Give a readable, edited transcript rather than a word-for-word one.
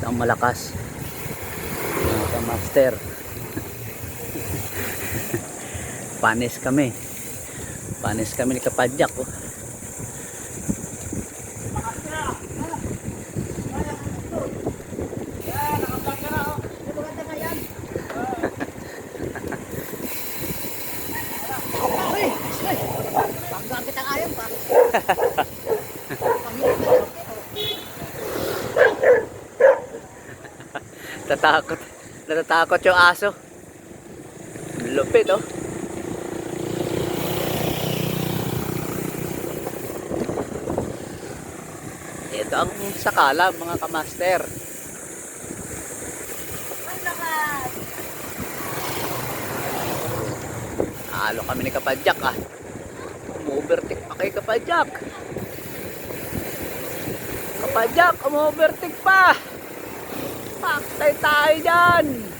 ang malakas mga kamaster. Panis kami ni Kapadyak oh. Natatakot yung aso. Lupit oh. Ito ang sakala mga kamaster. Halo kami ni Kapadyak ah. Umu-overtake pa kay Kapadyak. Kapadyak, umu-overtake pa. Paktay tayo dyan.